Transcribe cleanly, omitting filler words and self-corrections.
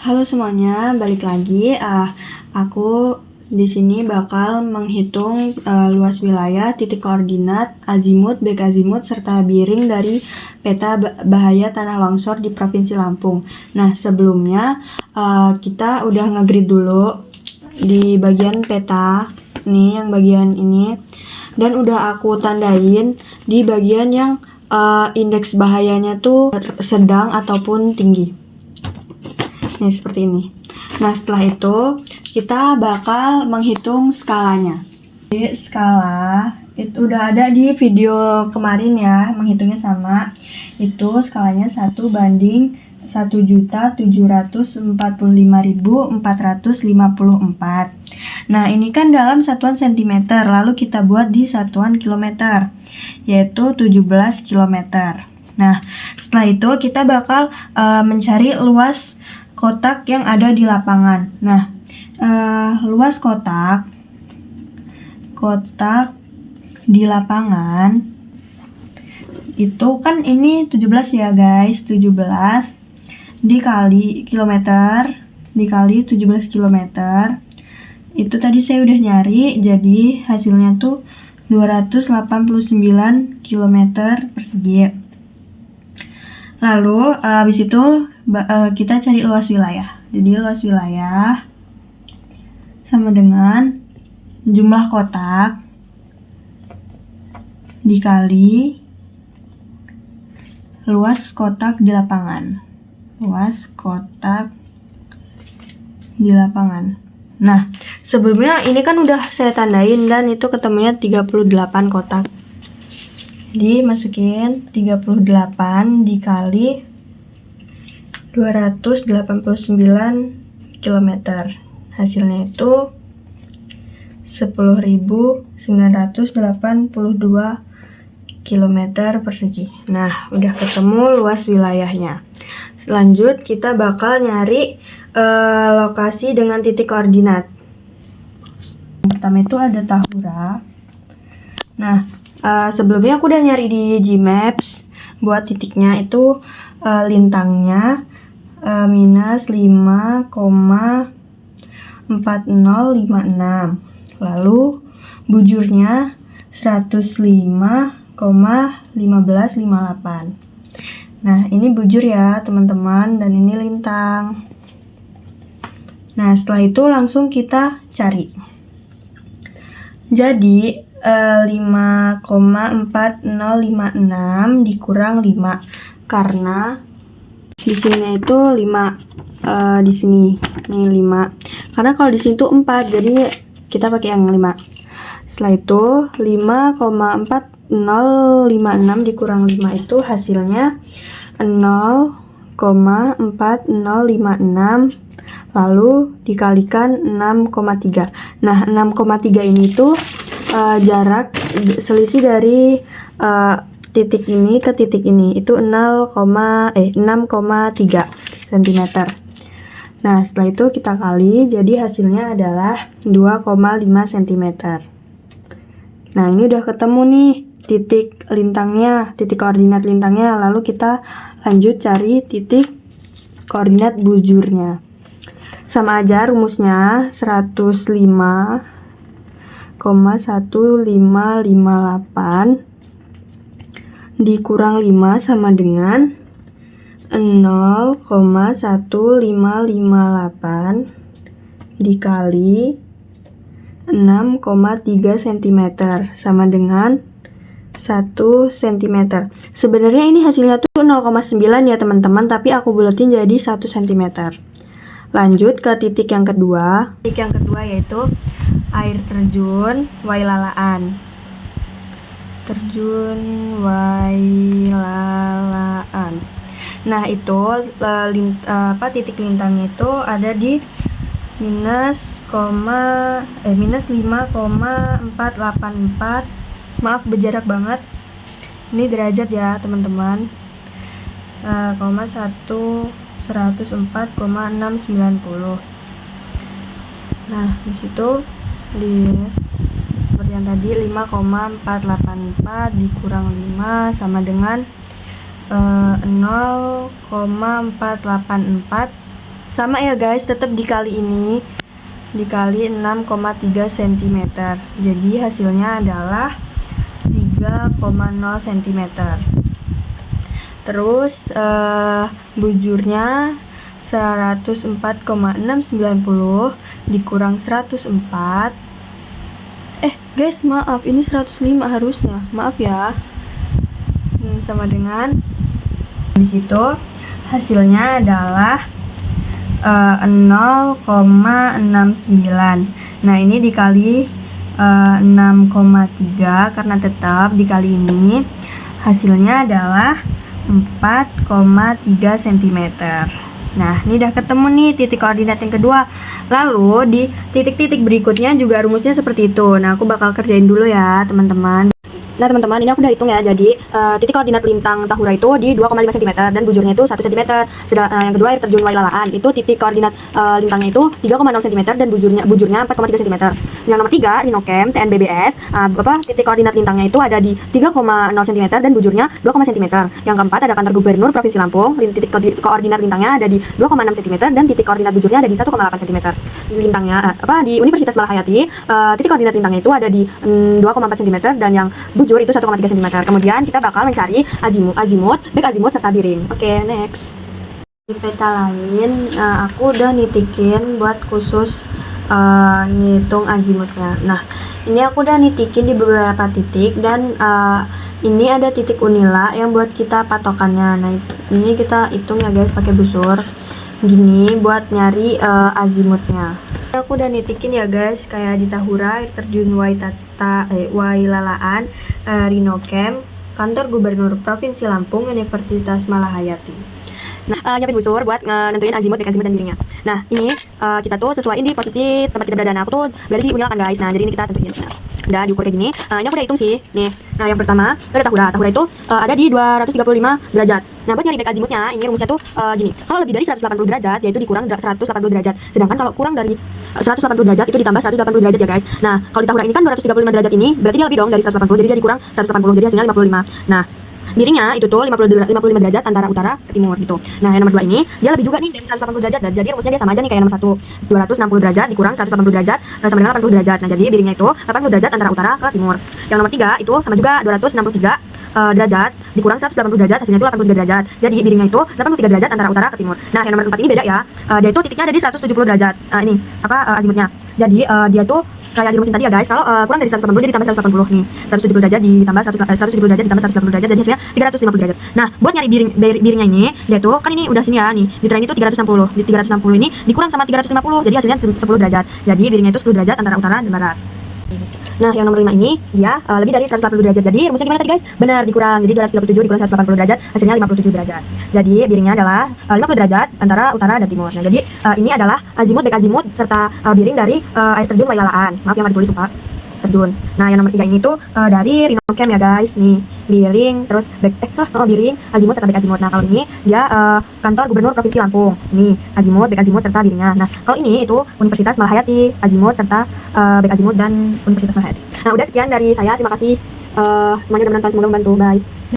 Halo semuanya, balik lagi. Aku di sini bakal menghitung luas wilayah, titik koordinat, azimut, back azimut, serta biring dari peta bahaya tanah longsor di Provinsi Lampung. Nah, sebelumnya kita udah nge-grid dulu di bagian peta, nih yang bagian ini, dan udah aku tandain di bagian yang indeks bahayanya tuh sedang ataupun tinggi. Nih seperti ini. Nah setelah itu kita bakal menghitung skalanya. Jadi skala itu udah ada di video kemarin ya, menghitungnya sama. Itu skalanya 1:745.454. Nah ini kan dalam satuan cm, lalu kita buat di satuan kilometer, yaitu 17 km. Nah setelah itu kita bakal mencari luas kotak yang ada di lapangan. Nah, luas kotak di lapangan itu kan ini 17 ya guys, 17 dikali kilometer dikali 17 km. Itu tadi saya udah nyari, jadi hasilnya tuh 289 km persegi. Lalu habis itu kita cari luas wilayah. Jadi luas wilayah sama dengan jumlah kotak dikali luas kotak di lapangan. Luas kotak di lapangan. Nah, sebelumnya ini kan udah saya tandain dan itu ketemunya 38 kotak. Jadi masukin 38 dikali 289 km. Hasilnya itu 10.982 km persegi. Nah, udah ketemu luas wilayahnya. Lanjut kita bakal nyari lokasi dengan titik koordinat. Yang pertama itu ada Tahura. Nah, sebelumnya aku udah nyari di Gmaps buat titiknya itu lintangnya minus 5,4056, lalu bujurnya 105,1558. Nah ini bujur ya teman-teman, dan ini lintang. Nah setelah itu langsung kita cari. Jadi 5,4056 dikurang 5, karena di sini itu 5, di sini nih 5. Karena kalau di sini tuh 4, jadi kita pakai yang 5. Setelah itu 5,4056 dikurang 5 itu hasilnya 0,4056, lalu dikalikan 6,3. Nah 6,3 ini tuh jarak selisih dari titik ini ke titik ini itu 6,3 cm. Nah setelah itu kita kali, jadi hasilnya adalah 2,5 cm. Nah ini udah ketemu nih titik lintangnya, titik koordinat lintangnya. Lalu kita lanjut cari titik koordinat bujurnya. Sama aja rumusnya, 105,1558 dikurang 5 sama dengan 0,1558 dikali 6,3 cm sama dengan 1 cm. Sebenarnya ini hasilnya tuh 0,9 ya teman-teman, tapi aku buletin jadi 1 cm. Lanjut ke titik yang kedua. Titik yang kedua yaitu air terjun Wailalaan. Terjun Wailalaan. Nah itu titik lintangnya itu ada di minus 5,484. Maaf berjarak banget, ini derajat ya teman-teman. 104,690. Nah disitu seperti yang tadi 5,484 dikurang 5 sama dengan 0,484 Sama ya guys, tetap dikali ini, dikali 6,3 cm. Jadi hasilnya adalah 3,0 cm. Terus bujurnya 104,690 dikurang 104. Guys, maaf, ini 105 harusnya. Maaf ya. Sama dengan di situ hasilnya adalah 0,69. Nah, ini dikali 6,3 karena tetap dikali ini hasilnya adalah 4,3 cm. Nah, ini udah ketemu nih titik koordinat yang kedua. Lalu di titik-titik berikutnya juga rumusnya seperti itu. Nah, aku bakal kerjain dulu ya teman-teman. Nah teman-teman, ini aku udah hitung ya. Jadi titik koordinat lintang Tahura itu di 2,5 cm dan bujurnya itu 1 cm. Yang kedua air terjun Wailalaan itu titik koordinat lintangnya itu 3,0 cm dan bujurnya 4,3 cm. Yang nomor 3 Rhino Camp TNBBS titik koordinat lintangnya itu ada di 3,0 cm dan bujurnya 2, cm. Yang keempat ada kantor gubernur Provinsi Lampung, titik koordinat lintangnya ada di 2,6 cm dan titik koordinat bujurnya ada di 1,8 cm. Lintangnya di Universitas Malahayati titik koordinat lintangnya itu ada di 2,4 cm dan yang bujur itu 1,3 cm. Kemudian kita bakal mencari azimut, back azimut serta biring. Oke, next. Di peta lain, aku udah nitikin buat khusus ngitung azimutnya. Nah, ini aku udah nitikin di beberapa titik dan ini ada titik unila yang buat kita patokannya. Nah, ini kita hitung ya guys pakai busur. Gini buat nyari azimutnya. Aku udah nitikin ya guys, kayak di Tahura, air terjun Wailalaan, Rhino Camp, kantor gubernur Provinsi Lampung, Universitas Malahayati. Nah, nyiapin busur buat nentuin azimut, back azimut, dan biringnya. Nah, ini kita tuh sesuaiin di posisi tempat kita berada. Nah, aku tuh berada di unila kan guys. Nah, jadi ini kita tentuin. Nah, udah diukur kayak gini. Ini aku udah hitung sih. Nih, nah yang pertama itu ada Tahura. Tahura itu ada di 235 derajat. Nah, buat nyari back azimutnya, ini rumusnya tuh gini. Kalau lebih dari 180 derajat, yaitu dikurang 180 derajat. Sedangkan kalau kurang dari 180 derajat itu ditambah 180 derajat ya guys. Nah, kalau di Tahura ini kan 235 derajat ini, berarti dia lebih dong dari 180, jadi dia dikurang 180, jadi hasilnya 55. Nah, miringnya itu tuh 55 derajat antara utara ke timur gitu. Nah, yang nomor 2 ini dia lebih juga nih dari 180 derajat. Dan jadi rumusnya dia sama aja nih kayak nomor 1. 260 derajat dikurang 180 derajat sama dengan 80 derajat. Nah, jadi miringnya itu 80 derajat antara utara ke timur. Yang nomor 3 itu sama juga 263 derajat dikurang 180 derajat, hasilnya itu 83 derajat. Jadi miringnya itu 83 derajat antara utara ke timur. Nah, yang nomor 4 ini beda ya. Dia itu titiknya ada di 170 derajat. Ini azimutnya. Jadi dia tuh kayak dirumusin tadi ya guys. Kalau kurang dari 180 jadi ditambah 180 nih. 170 derajat ditambah 170 derajat ditambah 180 derajat jadi hasilnya 350 derajat. Nah, buat nyari biringnya ini, dia tuh kan ini udah sini ya nih. Di ini tuh 360. Di 360 ini dikurang sama 350 jadi hasilnya 10 derajat. Jadi biringnya itu 10 derajat antara utara dan barat. Nah, yang nomor 5 ini dia lebih dari 180 derajat. Jadi rumusnya gimana tadi guys? Benar, dikurang. Jadi 237 dikurang 180 derajat, hasilnya 57 derajat. Jadi biringnya adalah 50 derajat antara utara dan timur. Nah, jadi ini adalah azimut, back azimut serta biring dari air terjun Wailalaan. Maaf yang ada tulis lupa. Terjun. Nah, yang nomor 3 ini tuh dari Rhino Camp ya guys. Nih, biring terus biring, azimut serta back azimut. Nah, kalau ini dia kantor gubernur Provinsi Lampung. Ini azimut, back azimut serta biringnya. Nah, kalau ini itu Universitas Malahayati, azimut serta back azimut dan Universitas Malahayati. Nah, udah sekian dari saya. Terima kasih semuanya udah menonton, semoga membantu. Bye.